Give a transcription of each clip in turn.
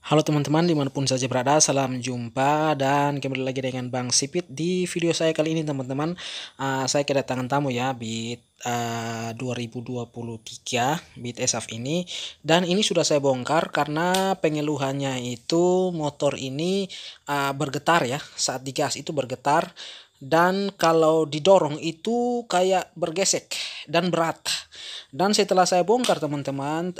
Halo teman-teman dimanapun saja berada, salam jumpa dan kembali lagi dengan Bang Sipit. Di video saya kali ini teman-teman, saya kedatangan tamu ya, Beat 2023 Beat SF ini. Dan ini sudah saya bongkar karena pengeluhannya itu motor ini bergetar ya, saat digas itu bergetar. Dan kalau didorong itu kayak bergesek dan berat. Dan setelah saya bongkar teman-teman,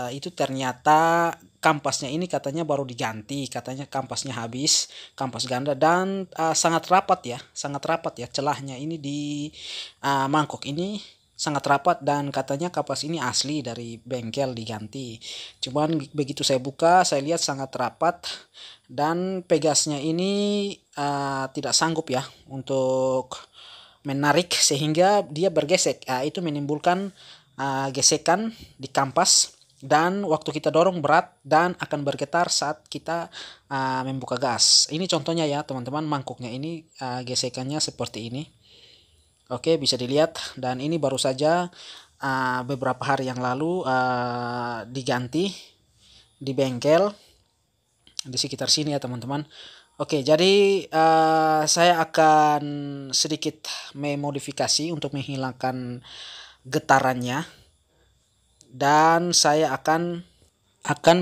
itu ternyata kampasnya ini katanya baru diganti, katanya kampasnya habis, kampas ganda dan sangat rapat ya celahnya ini di mangkok ini sangat rapat dan katanya kampas ini asli dari bengkel diganti. Cuman begitu saya buka, saya lihat sangat rapat dan pegasnya ini tidak sanggup ya untuk menarik sehingga dia bergesek. Itu menimbulkan gesekan di kampas dan waktu kita dorong berat dan akan bergetar saat kita membuka gas. Ini contohnya ya teman-teman, mangkoknya ini gesekannya seperti ini. Oke, bisa dilihat dan ini baru saja beberapa hari yang lalu diganti di bengkel di sekitar sini ya teman-teman. Oke, jadi saya akan sedikit memodifikasi untuk menghilangkan getarannya dan saya akan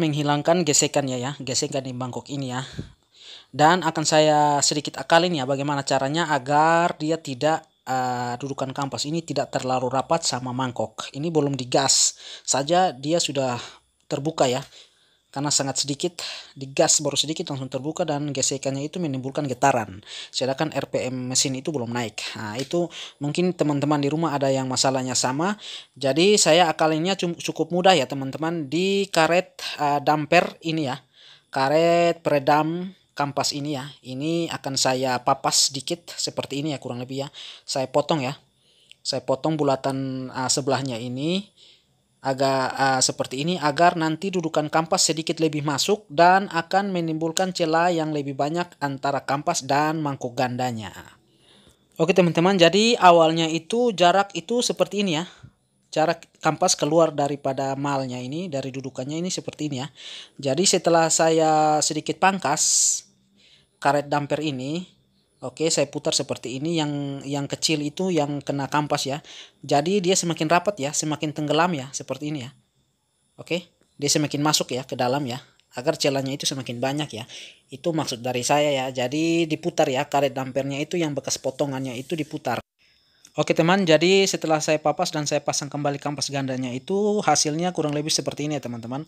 menghilangkan gesekannya ya, gesekan di mangkok ini ya. Dan akan saya sedikit akalin ya bagaimana caranya agar dia tidak dudukan kampas ini tidak terlalu rapat sama mangkok. Ini belum digas saja dia sudah terbuka ya. Karena sangat sedikit digas, baru sedikit langsung terbuka dan gesekannya itu menimbulkan getaran. Sedangkan RPM mesin itu belum naik. Nah, itu mungkin teman-teman di rumah ada yang masalahnya sama. Jadi saya akalinnya cukup mudah ya teman-teman, di karet damper ini ya. Karet peredam kampas ini ya. Ini akan saya papas sedikit seperti ini ya kurang lebih ya. Saya potong ya. Saya potong bulatan sebelahnya ini agak seperti ini agar nanti dudukan kampas sedikit lebih masuk dan akan menimbulkan celah yang lebih banyak antara kampas dan mangkok gandanya. Oke teman-teman, jadi awalnya itu jarak itu seperti ini ya. Jarak kampas keluar daripada malnya ini, dari dudukannya ini seperti ini ya. Jadi setelah saya sedikit pangkas karet damper ini, oke, saya putar seperti ini, yang kecil itu yang kena kampas ya. Jadi dia semakin rapat ya, semakin tenggelam ya, seperti ini ya. Oke, dia semakin masuk ya ke dalam ya, agar celahnya itu semakin banyak ya. Itu maksud dari saya ya. Jadi diputar ya, karet dampernya itu yang bekas potongannya itu diputar. Oke teman, jadi setelah saya papas dan saya pasang kembali kampas gandanya itu hasilnya kurang lebih seperti ini ya teman-teman.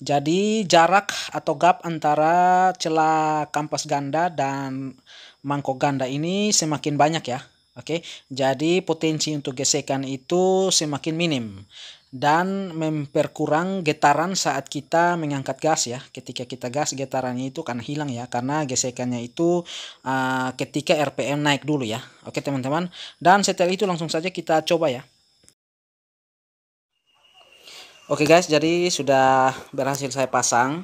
Jadi jarak atau gap antara celah kampas ganda dan mangkok ganda ini semakin banyak ya. Oke, jadi potensi untuk gesekan itu semakin minim dan memperkurang getaran saat kita mengangkat gas ya. Ketika kita gas, getarannya itu akan hilang ya, karena gesekannya itu ketika RPM naik dulu ya. Oke teman-teman, dan setelah itu langsung saja kita coba ya. Oke guys, jadi sudah berhasil saya pasang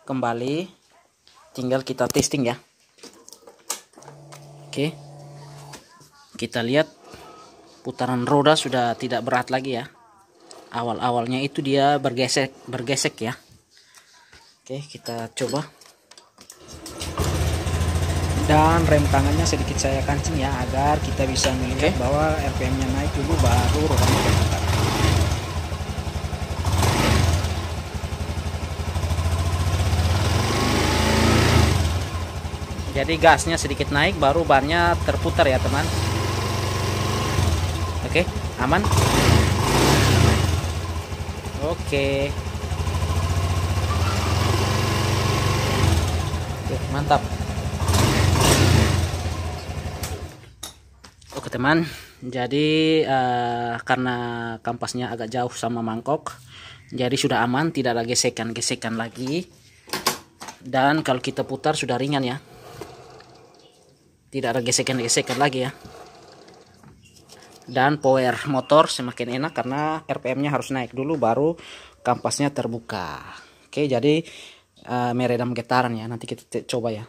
kembali, tinggal kita testing ya. Oke, kita lihat putaran roda sudah tidak berat lagi ya. Awal-awalnya itu dia bergesek ya. Oke, kita coba. Dan rem tangannya sedikit saya kancing ya, agar kita bisa melihat bahwa RPM-nya naik dulu baru rodanya berputar. Jadi gasnya sedikit naik baru bannya terputar ya teman. Oke, aman. Oke, mantap. Oke teman, jadi karena kampasnya agak jauh sama mangkok, jadi sudah aman, tidak ada gesekan-gesekan lagi. Dan kalau kita putar sudah ringan ya, tidak ada gesekan-gesekan lagi ya. Dan power motor semakin enak karena RPM-nya harus naik dulu baru kampasnya terbuka. Oke, jadi meredam getaran ya. Nanti kita coba ya.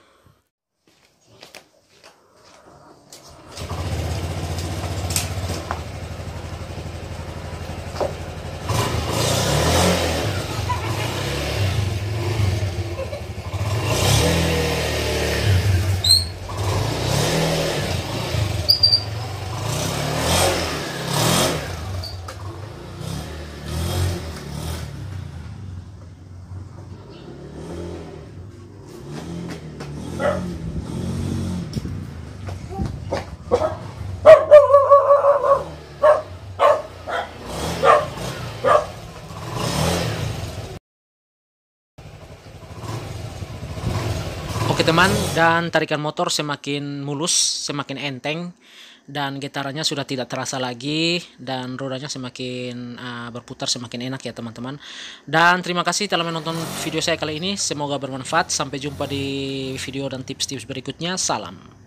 teman-teman, dan tarikan motor semakin mulus, semakin enteng, dan getarannya sudah tidak terasa lagi, dan rodanya semakin berputar semakin enak ya teman-teman. Dan terima kasih telah menonton video saya kali ini, semoga bermanfaat. Sampai jumpa di video dan tips-tips berikutnya. Salam.